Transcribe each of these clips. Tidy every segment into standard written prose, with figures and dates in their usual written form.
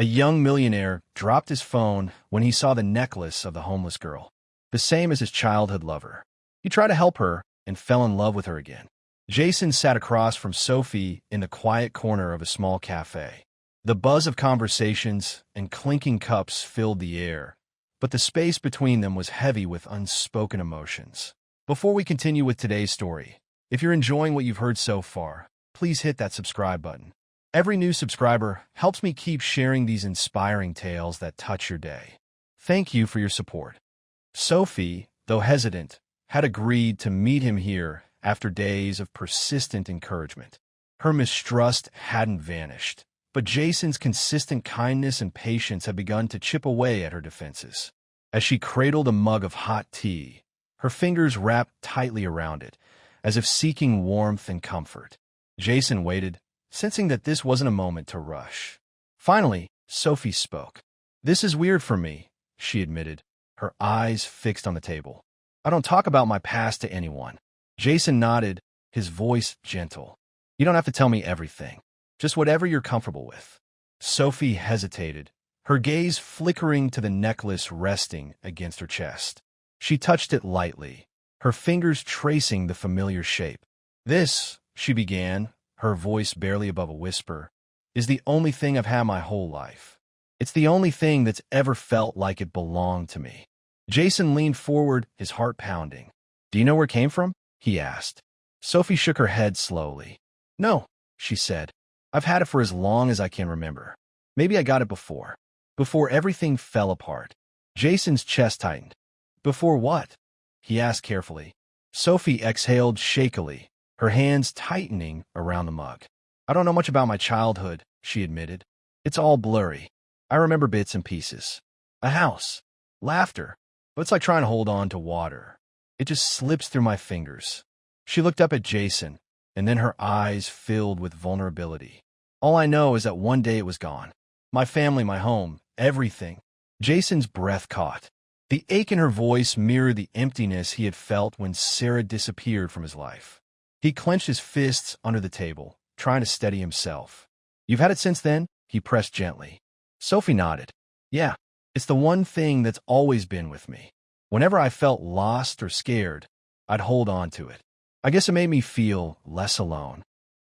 A young millionaire dropped his phone when he saw the necklace of the homeless girl, the same as his childhood lover. He tried to help her and fell in love with her again. Jason sat across from Sophie in the quiet corner of a small cafe. The buzz of conversations and clinking cups filled the air, but the space between them was heavy with unspoken emotions. Before we continue with today's story, if you're enjoying what you've heard so far, please hit that subscribe button. Every new subscriber helps me keep sharing these inspiring tales that touch your day. Thank you for your support. Sophie, though hesitant, had agreed to meet him here after days of persistent encouragement. Her mistrust hadn't vanished, but Jason's consistent kindness and patience had begun to chip away at her defenses. As she cradled a mug of hot tea, her fingers wrapped tightly around it, as if seeking warmth and comfort. Jason waited, sensing that this wasn't a moment to rush. Finally, Sophie spoke. "This is weird for me," she admitted, her eyes fixed on the table. "I don't talk about my past to anyone." Jason nodded, his voice gentle. "You don't have to tell me everything. Just whatever you're comfortable with." Sophie hesitated, her gaze flickering to the necklace resting against her chest. She touched it lightly, her fingers tracing the familiar shape. "This," she began, her voice barely above a whisper, "is the only thing I've had my whole life. It's the only thing that's ever felt like it belonged to me." Jason leaned forward, his heart pounding. "Do you know where it came from?" he asked. Sophie shook her head slowly. "No," she said. "I've had it for as long as I can remember. Maybe I got it before everything fell apart." Jason's chest tightened. "Before what?" he asked carefully. Sophie exhaled shakily, her hands tightening around the mug. "I don't know much about my childhood," she admitted. "It's all blurry. I remember bits and pieces. A house, laughter, but it's like trying to hold on to water. It just slips through my fingers." She looked up at Jason, and then her eyes filled with vulnerability. "All I know is that one day it was gone. My family, my home, everything." Jason's breath caught. The ache in her voice mirrored the emptiness he had felt when Sarah disappeared from his life. He clenched his fists under the table, trying to steady himself. "You've had it since then?" he pressed gently. Sophie nodded. "Yeah, it's the one thing that's always been with me. Whenever I felt lost or scared, I'd hold on to it. I guess it made me feel less alone."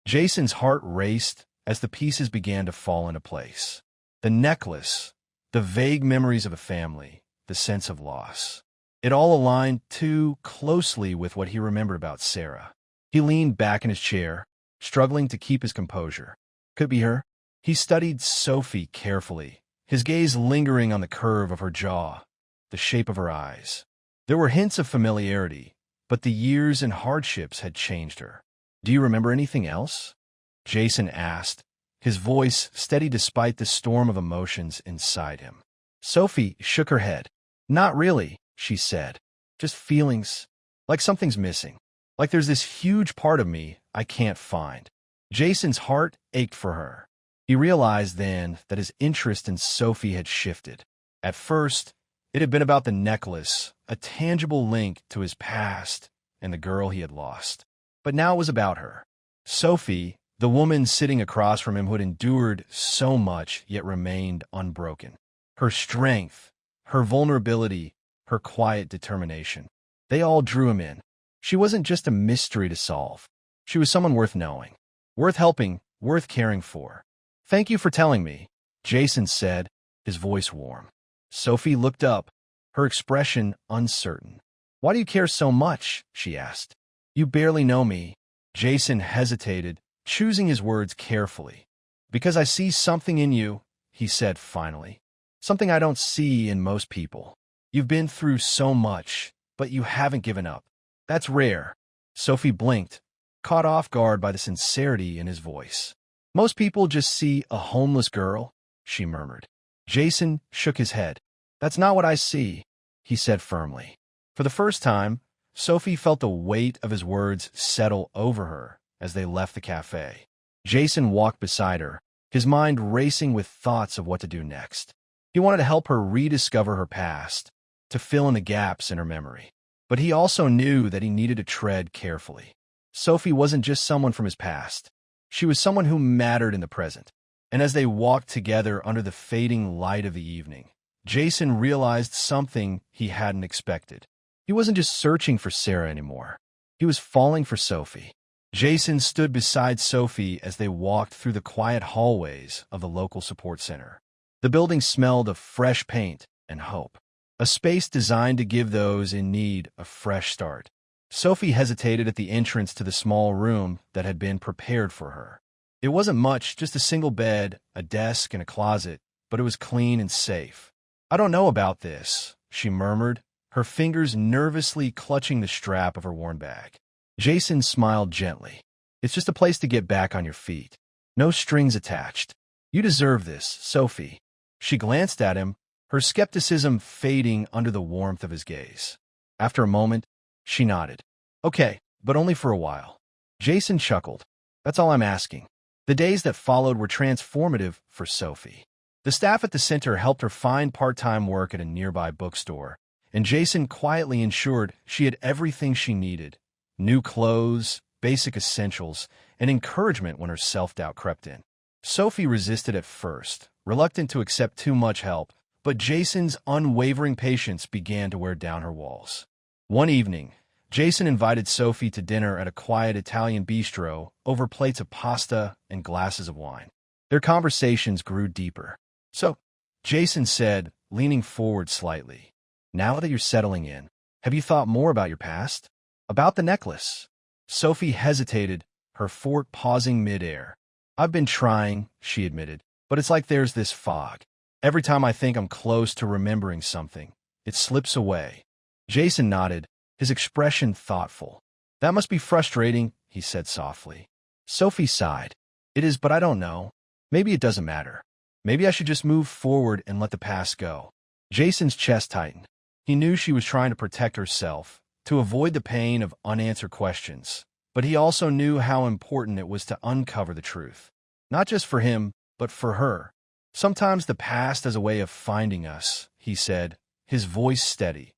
Jason's heart raced as the pieces began to fall into place. The necklace, the vague memories of a family, the sense of loss. It all aligned too closely with what he remembered about Sarah. He leaned back in his chair, struggling to keep his composure. Could be her. He studied Sophie carefully, his gaze lingering on the curve of her jaw, the shape of her eyes. There were hints of familiarity, but the years and hardships had changed her. "Do you remember anything else?" Jason asked, his voice steady despite the storm of emotions inside him. Sophie shook her head. "Not really," she said. "Just feelings, like something's missing. Like there's this huge part of me I can't find." Jason's heart ached for her. He realized then that his interest in Sophie had shifted. At first, it had been about the necklace, a tangible link to his past and the girl he had lost. But now it was about her. Sophie, the woman sitting across from him who had endured so much yet remained unbroken. Her strength, her vulnerability, her quiet determination. They all drew him in. She wasn't just a mystery to solve. She was someone worth knowing, worth helping, worth caring for. "Thank you for telling me," Jason said, his voice warm. Sophie looked up, her expression uncertain. "Why do you care so much?" she asked. "You barely know me." Jason hesitated, choosing his words carefully. "Because I see something in you," he said finally. "Something I don't see in most people. You've been through so much, but you haven't given up. That's rare." Sophie blinked, caught off guard by the sincerity in his voice. "Most people just see a homeless girl," she murmured. Jason shook his head. "That's not what I see," he said firmly. For the first time, Sophie felt the weight of his words settle over her as they left the cafe. Jason walked beside her, his mind racing with thoughts of what to do next. He wanted to help her rediscover her past, to fill in the gaps in her memory. But he also knew that he needed to tread carefully. Sophie wasn't just someone from his past. She was someone who mattered in the present. And as they walked together under the fading light of the evening, Jason realized something he hadn't expected. He wasn't just searching for Sarah anymore. He was falling for Sophie. Jason stood beside Sophie as they walked through the quiet hallways of the local support center. The building smelled of fresh paint and hope, a space designed to give those in need a fresh start. Sophie hesitated at the entrance to the small room that had been prepared for her. It wasn't much, just a single bed, a desk, and a closet, but it was clean and safe. "I don't know about this," she murmured, her fingers nervously clutching the strap of her worn bag. Jason smiled gently. "It's just a place to get back on your feet. No strings attached. You deserve this, Sophie." She glanced at him, her skepticism fading under the warmth of his gaze. After a moment, she nodded. "Okay, but only for a while." Jason chuckled. "That's all I'm asking." The days that followed were transformative for Sophie. The staff at the center helped her find part-time work at a nearby bookstore, and Jason quietly ensured she had everything she needed: new clothes, basic essentials, and encouragement when her self-doubt crept in. Sophie resisted at first, reluctant to accept too much help, but Jason's unwavering patience began to wear down her walls. One evening, Jason invited Sophie to dinner at a quiet Italian bistro over plates of pasta and glasses of wine. Their conversations grew deeper. "So," Jason said, leaning forward slightly, "now that you're settling in, have you thought more about your past? About the necklace?" Sophie hesitated, her fort pausing midair. "I've been trying," she admitted, "but it's like there's this fog. Every time I think I'm close to remembering something, it slips away." Jason nodded, his expression thoughtful. "That must be frustrating," he said softly. Sophie sighed. "It is, but I don't know. Maybe it doesn't matter. Maybe I should just move forward and let the past go." Jason's chest tightened. He knew she was trying to protect herself, to avoid the pain of unanswered questions, but he also knew how important it was to uncover the truth. Not just for him, but for her. "Sometimes the past has a way of finding us," he said, his voice steady,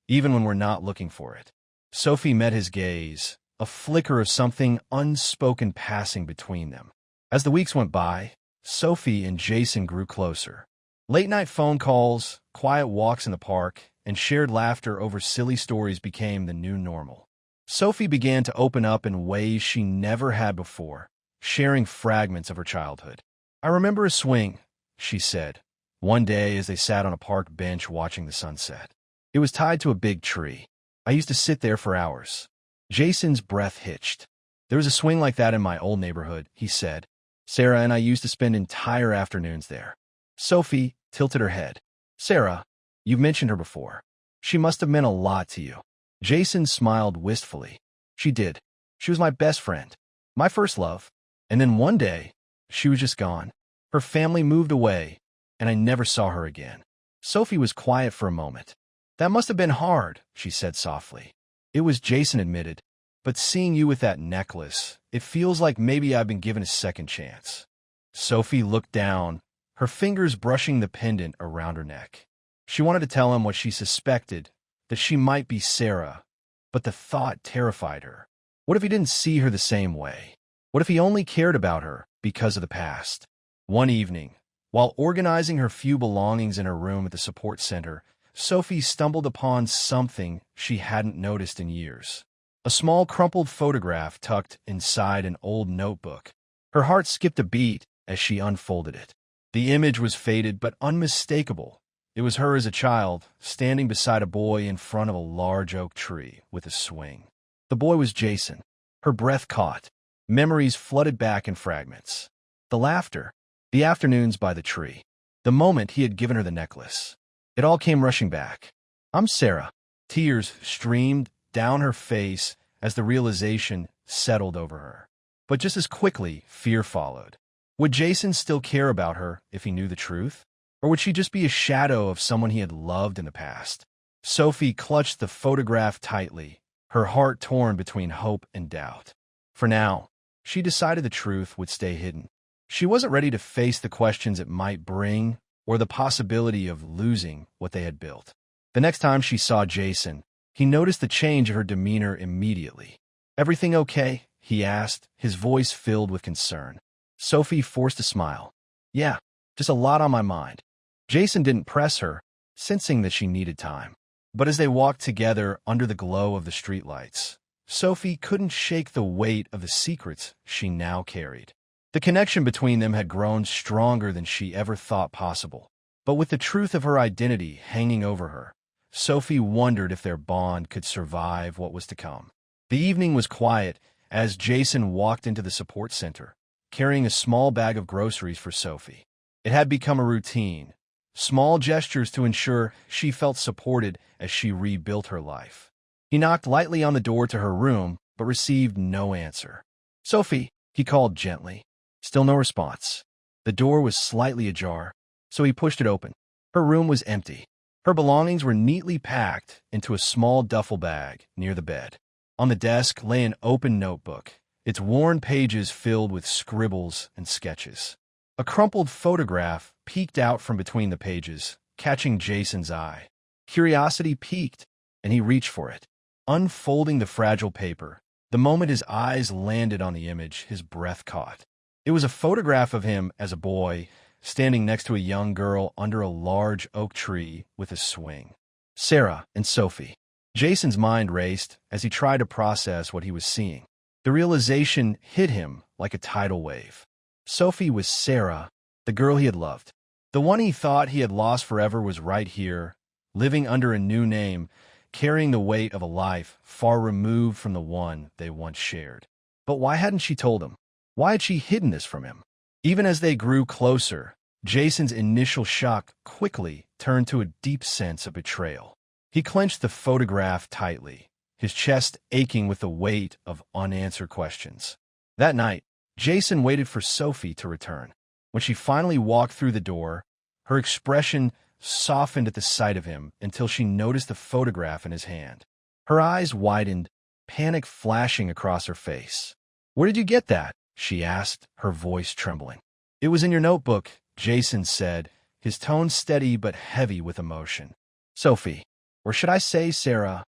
"even when we're not looking for it." Sophie met his gaze, a flicker of something unspoken passing between them. As the weeks went by, Sophie and Jason grew closer. Late-night phone calls, quiet walks in the park, and shared laughter over silly stories became the new normal. Sophie began to open up in ways she never had before, sharing fragments of her childhood. "I remember a swing," she said, one day as they sat on a park bench watching the sunset. "It was tied to a big tree. I used to sit there for hours." Jason's breath hitched. "There was a swing like that in my old neighborhood," he said. "Sarah and I used to spend entire afternoons there." Sophie tilted her head. "Sarah, you've mentioned her before. She must have meant a lot to you." Jason smiled wistfully. "She did. She was my best friend, my first love. And then one day, she was just gone. Her family moved away, and I never saw her again." Sophie was quiet for a moment. "That must have been hard," she said softly. "It was," Jason admitted. "But seeing you with that necklace, it feels like maybe I've been given a second chance." Sophie looked down, her fingers brushing the pendant around her neck. She wanted to tell him what she suspected, that she might be Sarah, but the thought terrified her. What if he didn't see her the same way? What if he only cared about her because of the past? One evening, while organizing her few belongings in her room at the support center, Sophie stumbled upon something she hadn't noticed in years. A small crumpled photograph tucked inside an old notebook. Her heart skipped a beat as she unfolded it. The image was faded but unmistakable. It was her as a child, standing beside a boy in front of a large oak tree with a swing. The boy was Jason. Her breath caught. Memories flooded back in fragments. The laughter, the afternoons by the tree, the moment he had given her the necklace. It all came rushing back. "I'm Sarah." Tears streamed down her face as the realization settled over her. But just as quickly, fear followed. Would Jason still care about her if he knew the truth? Or would she just be a shadow of someone he had loved in the past? Sophie clutched the photograph tightly, her heart torn between hope and doubt. For now, she decided the truth would stay hidden. She wasn't ready to face the questions it might bring or the possibility of losing what they had built. The next time she saw Jason, he noticed the change in her demeanor immediately. "Everything okay?" he asked, his voice filled with concern. Sophie forced a smile. Yeah, just a lot on my mind. Jason didn't press her, sensing that she needed time. But as they walked together under the glow of the streetlights, Sophie couldn't shake the weight of the secrets she now carried. The connection between them had grown stronger than she ever thought possible. But with the truth of her identity hanging over her, Sophie wondered if their bond could survive what was to come. The evening was quiet as Jason walked into the support center, carrying a small bag of groceries for Sophie. It had become a routine, small gestures to ensure she felt supported as she rebuilt her life. He knocked lightly on the door to her room, but received no answer. "Sophie," he called gently. Still no response. The door was slightly ajar, so he pushed it open. Her room was empty. Her belongings were neatly packed into a small duffel bag near the bed. On the desk lay an open notebook, its worn pages filled with scribbles and sketches. A crumpled photograph peeked out from between the pages, catching Jason's eye. Curiosity piqued, and he reached for it. Unfolding the fragile paper, the moment his eyes landed on the image, his breath caught. It was a photograph of him as a boy, standing next to a young girl under a large oak tree with a swing. Sarah and Sophie. Jason's mind raced as he tried to process what he was seeing. The realization hit him like a tidal wave. Sophie was Sarah, the girl he had loved. The one he thought he had lost forever was right here, living under a new name, carrying the weight of a life far removed from the one they once shared. But why hadn't she told him? Why had she hidden this from him? Even as they grew closer, Jason's initial shock quickly turned to a deep sense of betrayal. He clenched the photograph tightly, his chest aching with the weight of unanswered questions. That night, Jason waited for Sophie to return. When she finally walked through the door, her expression softened at the sight of him until she noticed the photograph in his hand. Her eyes widened, panic flashing across her face. "Where did you get that?" she asked, her voice trembling. "It was in your notebook," Jason said, his tone steady but heavy with emotion. "Sophie, or should I say Sarah?"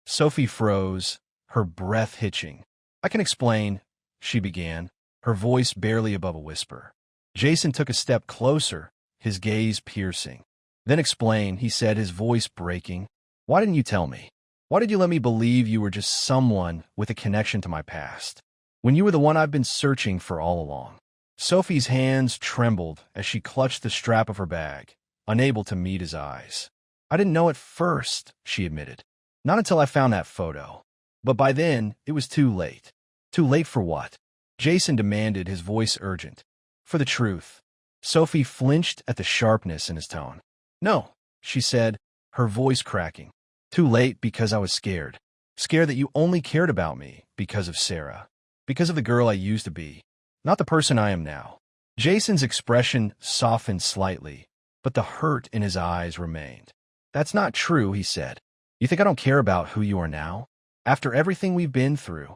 Sophie froze, her breath hitching. "I can explain," she began, her voice barely above a whisper. Jason took a step closer, his gaze piercing. "Then explain," he said, his voice breaking. "Why didn't you tell me? Why did you let me believe you were just someone with a connection to my past, when you were the one I've been searching for all along?" Sophie's hands trembled as she clutched the strap of her bag, unable to meet his eyes. "I didn't know at first," she admitted. "Not until I found that photo. But by then, it was too late." "Too late for what?" Jason demanded, his voice urgent. "For the truth." Sophie flinched at the sharpness in his tone. "No," she said, her voice cracking. "Too late because I was scared. Scared that you only cared about me because of Sarah. Because of the girl I used to be, not the person I am now." Jason's expression softened slightly, but the hurt in his eyes remained. "That's not true," he said. "You think I don't care about who you are now? After everything we've been through?"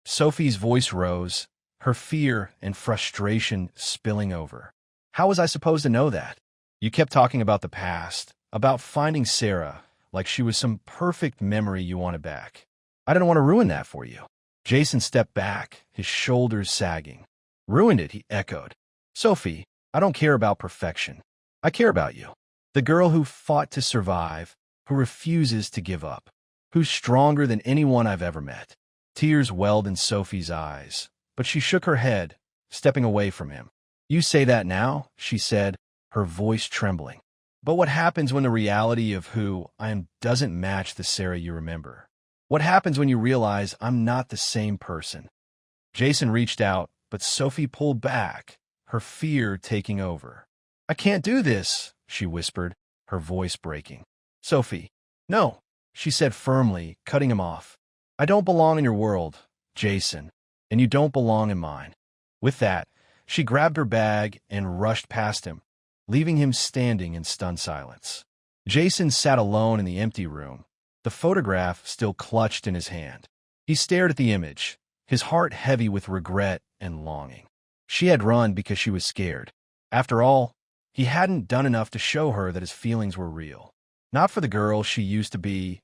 Sophie's voice rose, her fear and frustration spilling over. "How was I supposed to know that? You kept talking about the past, about finding Sarah, like she was some perfect memory you wanted back. I didn't want to ruin that for you." Jason stepped back, his shoulders sagging. "Ruined it," he echoed. "Sophie, I don't care about perfection. I care about you. The girl who fought to survive, who refuses to give up, who's stronger than anyone I've ever met." Tears welled in Sophie's eyes, but she shook her head, stepping away from him. "You say that now," she said, her voice trembling. "But what happens when the reality of who I am doesn't match the Sarah you remember? What happens when you realize I'm not the same person?" Jason reached out, but Sophie pulled back, her fear taking over. "I can't do this," she whispered, her voice breaking. "Sophie, no," she said firmly, cutting him off. "I don't belong in your world, Jason, and you don't belong in mine." With that, she grabbed her bag and rushed past him, leaving him standing in stunned silence. Jason sat alone in the empty room, the photograph still clutched in his hand. He stared at the image, his heart heavy with regret and longing. She had run because she was scared. After all, he hadn't done enough to show her that his feelings were real. Not for the girl she used to be,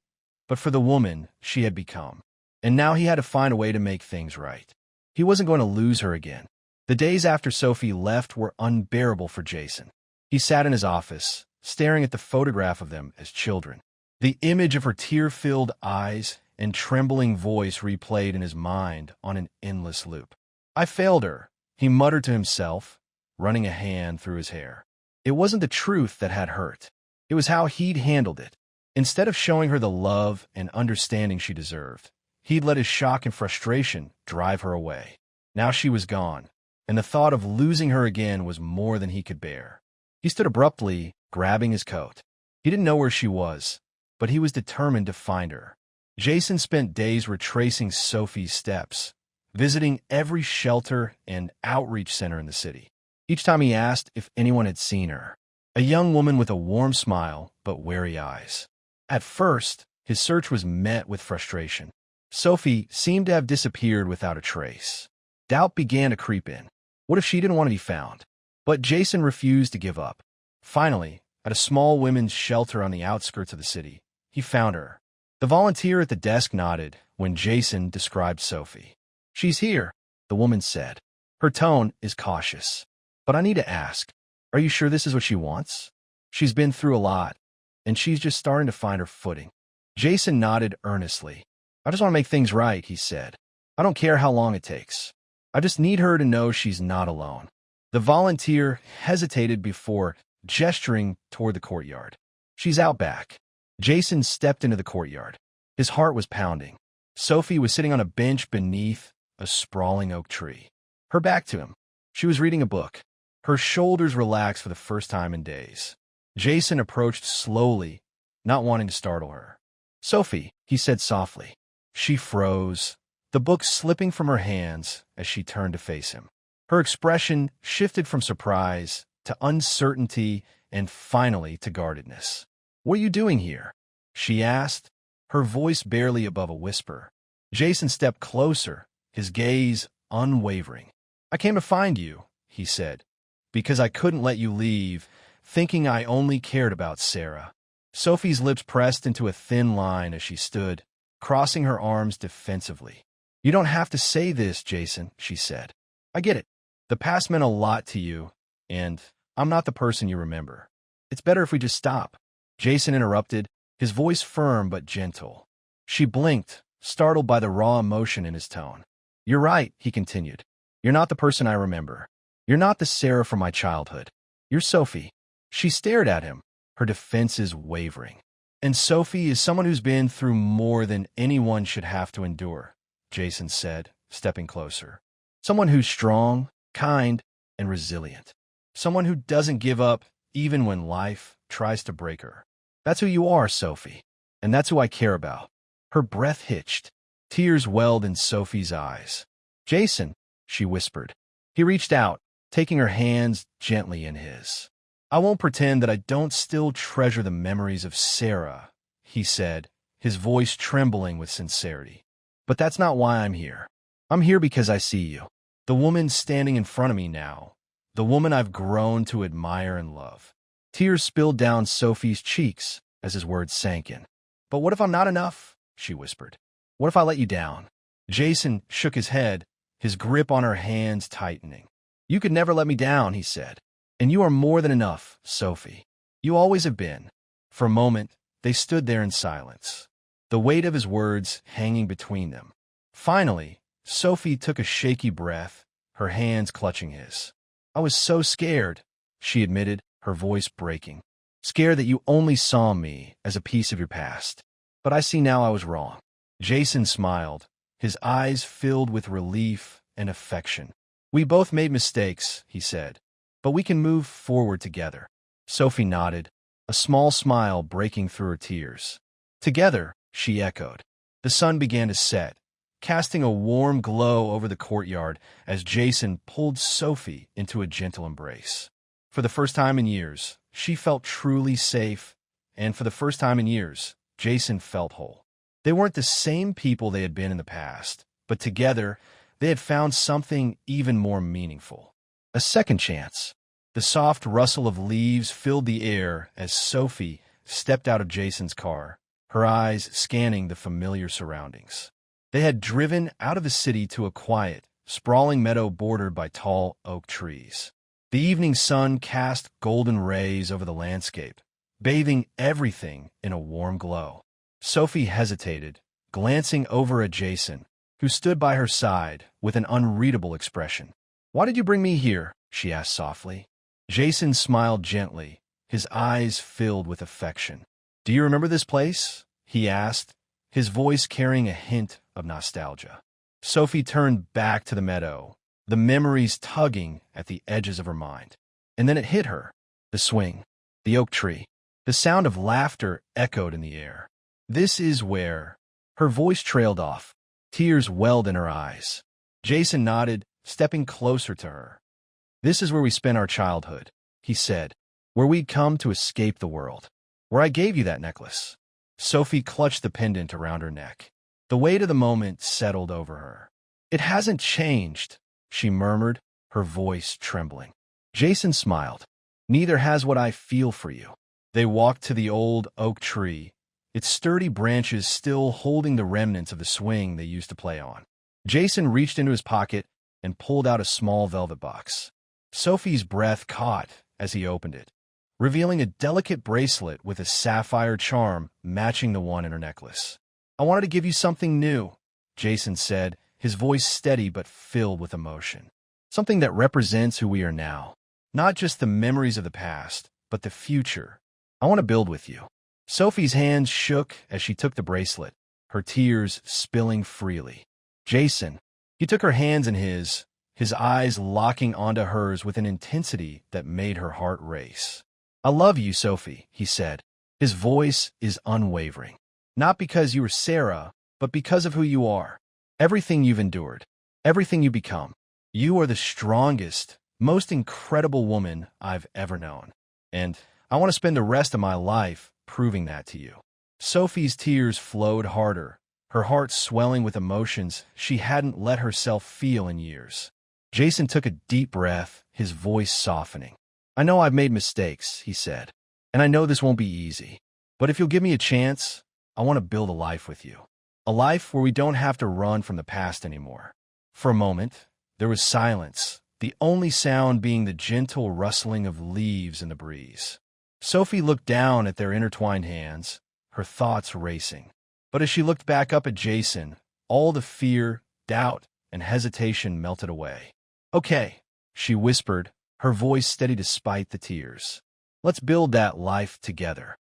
but for the woman she had become. And now he had to find a way to make things right. He wasn't going to lose her again. The days after Sophie left were unbearable for Jason. He sat in his office, staring at the photograph of them as children. The image of her tear-filled eyes and trembling voice replayed in his mind on an endless loop. "I failed her," he muttered to himself, running a hand through his hair. It wasn't the truth that had hurt. It was how he'd handled it. Instead of showing her the love and understanding she deserved, he'd let his shock and frustration drive her away. Now she was gone, and the thought of losing her again was more than he could bear. He stood abruptly, grabbing his coat. He didn't know where she was, but he was determined to find her. Jason spent days retracing Sophie's steps, visiting every shelter and outreach center in the city. Each time he asked if anyone had seen her, a young woman with a warm smile but wary eyes. At first, his search was met with frustration. Sophie seemed to have disappeared without a trace. Doubt began to creep in. What if she didn't want to be found? But Jason refused to give up. Finally, at a small women's shelter on the outskirts of the city, he found her. The volunteer at the desk nodded when Jason described Sophie. "She's here," the woman said. Her tone is cautious. "But I need to ask, are you sure this is what she wants? She's been through a lot, and she's just starting to find her footing." Jason nodded earnestly. "I just want to make things right," he said. "I don't care how long it takes. I just need her to know she's not alone." The volunteer hesitated before gesturing toward the courtyard. "She's out back." Jason stepped into the courtyard. His heart was pounding. Sophie was sitting on a bench beneath a sprawling oak tree. Her back to him. She was reading a book. Her shoulders relaxed for the first time in days. Jason approached slowly, not wanting to startle her. "Sophie," he said softly. She froze, the book slipping from her hands as she turned to face him. Her expression shifted from surprise to uncertainty and finally to guardedness. "What are you doing here?" she asked, her voice barely above a whisper. Jason stepped closer, his gaze unwavering. "I came to find you," he said, "because I couldn't let you leave, thinking I only cared about Sarah." Sophie's lips pressed into a thin line as she stood, crossing her arms defensively. "You don't have to say this, Jason," she said. "I get it. The past meant a lot to you, and I'm not the person you remember. It's better if we just stop." Jason interrupted, his voice firm but gentle. She blinked, startled by the raw emotion in his tone. "You're right," he continued. "You're not the person I remember. You're not the Sarah from my childhood. You're Sophie." She stared at him, her defenses wavering. "And Sophie is someone who's been through more than anyone should have to endure," Jason said, stepping closer. "Someone who's strong, kind, and resilient. Someone who doesn't give up even when life tries to break her. That's who you are, Sophie, and that's who I care about." Her breath hitched. Tears welled in Sophie's eyes. "Jason," she whispered. He reached out, taking her hands gently in his. "I won't pretend that I don't still treasure the memories of Sarah," he said, his voice trembling with sincerity. "But that's not why I'm here. I'm here because I see you. The woman standing in front of me now. The woman I've grown to admire and love." Tears spilled down Sophie's cheeks as his words sank in. "But what if I'm not enough?" she whispered. "What if I let you down?" Jason shook his head, his grip on her hands tightening. "You could never let me down," he said. "And you are more than enough, Sophie. You always have been." For a moment, they stood there in silence, the weight of his words hanging between them. Finally, Sophie took a shaky breath, her hands clutching his. "I was so scared," she admitted, her voice breaking. "Scared that you only saw me as a piece of your past. But I see now I was wrong." Jason smiled, his eyes filled with relief and affection. "We both made mistakes," he said, "but we can move forward together." Sophie nodded, a small smile breaking through her tears. "Together," she echoed. The sun began to set, casting a warm glow over the courtyard as Jason pulled Sophie into a gentle embrace. For the first time in years, she felt truly safe, and for the first time in years, Jason felt whole. They weren't the same people they had been in the past, but together, they had found something even more meaningful. A second chance. The soft rustle of leaves filled the air as Sophie stepped out of Jason's car, her eyes scanning the familiar surroundings. They had driven out of the city to a quiet, sprawling meadow bordered by tall oak trees. The evening sun cast golden rays over the landscape, bathing everything in a warm glow. Sophie hesitated, glancing over at Jason, who stood by her side with an unreadable expression. "Why did you bring me here?" she asked softly. Jason smiled gently, his eyes filled with affection. "Do you remember this place?" he asked, his voice carrying a hint of nostalgia. Sophie turned back to the meadow, the memories tugging at the edges of her mind. And then it hit her. The swing, the oak tree, the sound of laughter echoed in the air. "This is where—" Her voice trailed off. Tears welled in her eyes. Jason nodded, stepping closer to her. "This is where we spent our childhood," he said, "where we'd come to escape the world. Where I gave you that necklace." Sophie clutched the pendant around her neck. The weight of the moment settled over her. "It hasn't changed," she murmured, her voice trembling. Jason smiled. "Neither has what I feel for you." They walked to the old oak tree, its sturdy branches still holding the remnants of the swing they used to play on. Jason reached into his pocket and pulled out a small velvet box. Sophie's breath caught as he opened it, revealing a delicate bracelet with a sapphire charm matching the one in her necklace. "I wanted to give you something new," Jason said, his voice steady but filled with emotion. "Something that represents who we are now. Not just the memories of the past, but the future. I want to build with you." Sophie's hands shook as she took the bracelet, her tears spilling freely. Jason, he took her hands in his eyes locking onto hers with an intensity that made her heart race. "I love you, Sophie," he said. His voice is unwavering. "Not because you were Sarah, but because of who you are. Everything you've endured, everything you become. You are the strongest, most incredible woman I've ever known. And I want to spend the rest of my life proving that to you." Sophie's tears flowed harder, her heart swelling with emotions she hadn't let herself feel in years. Jason took a deep breath, his voice softening. "I know I've made mistakes," he said, "and I know this won't be easy. But if you'll give me a chance, I want to build a life with you. A life where we don't have to run from the past anymore." For a moment, there was silence, the only sound being the gentle rustling of leaves in the breeze. Sophie looked down at their intertwined hands, her thoughts racing. But as she looked back up at Jason, all the fear, doubt, and hesitation melted away. "Okay," she whispered, her voice steady despite the tears. "Let's build that life together."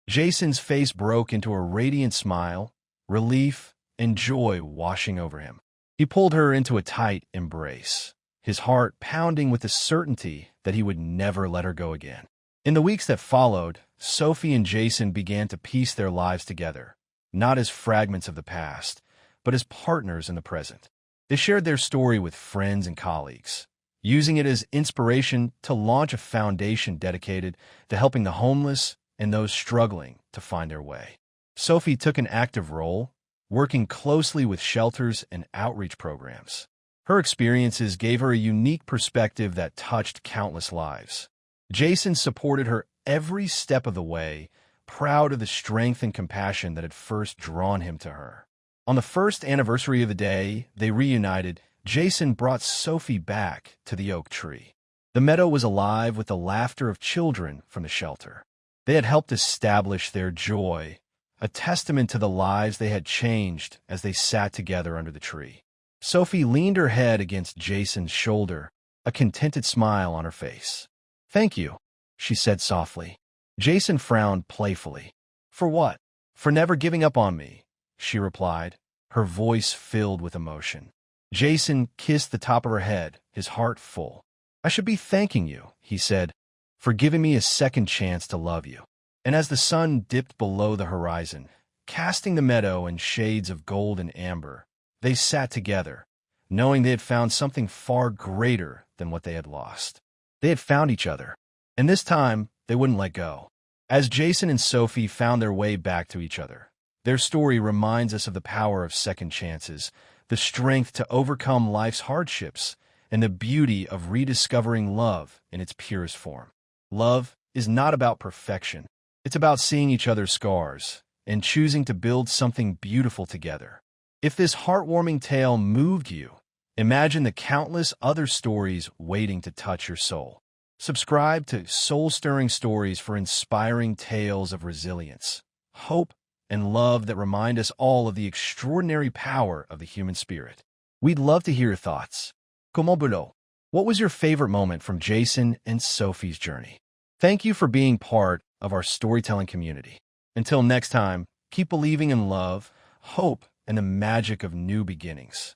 Jason's face broke into a radiant smile, relief and joy washing over him. He pulled her into a tight embrace, his heart pounding with the certainty that he would never let her go again. In the weeks that followed, Sophie and Jason began to piece their lives together, not as fragments of the past, but as partners in the present. They shared their story with friends and colleagues, using it as inspiration to launch a foundation dedicated to helping the homeless and those struggling to find their way. Sophie took an active role, working closely with shelters and outreach programs. Her experiences gave her a unique perspective that touched countless lives. Jason supported her every step of the way, proud of the strength and compassion that had first drawn him to her. On the first anniversary of the day they reunited, Jason brought Sophie back to the oak tree. The meadow was alive with the laughter of children from the shelter. They had helped establish their joy, a testament to the lives they had changed as they sat together under the tree. Sophie leaned her head against Jason's shoulder, a contented smile on her face. "Thank you," she said softly. Jason frowned playfully. "For what?" "For never giving up on me," she replied, her voice filled with emotion. Jason kissed the top of her head, his heart full. "I should be thanking you," he said, "for giving me a second chance to love you." And as the sun dipped below the horizon, casting the meadow in shades of gold and amber, they sat together, knowing they had found something far greater than what they had lost. They had found each other, and this time they wouldn't let go. As Jason and Sophie found their way back to each other, their story reminds us of the power of second chances, the strength to overcome life's hardships, and the beauty of rediscovering love in its purest form. Love is not about perfection. It's about seeing each other's scars and choosing to build something beautiful together. If this heartwarming tale moved you, Imagine the countless other stories waiting to touch your soul. Subscribe to soul-stirring stories for inspiring tales of resilience, hope, and love that remind us all of the extraordinary power of the human spirit. We'd love to hear your thoughts. Comment below. What was your favorite moment from Jason and Sophie's journey? Thank you for being part of our storytelling community. Until next time, keep believing in love, hope, and the magic of new beginnings.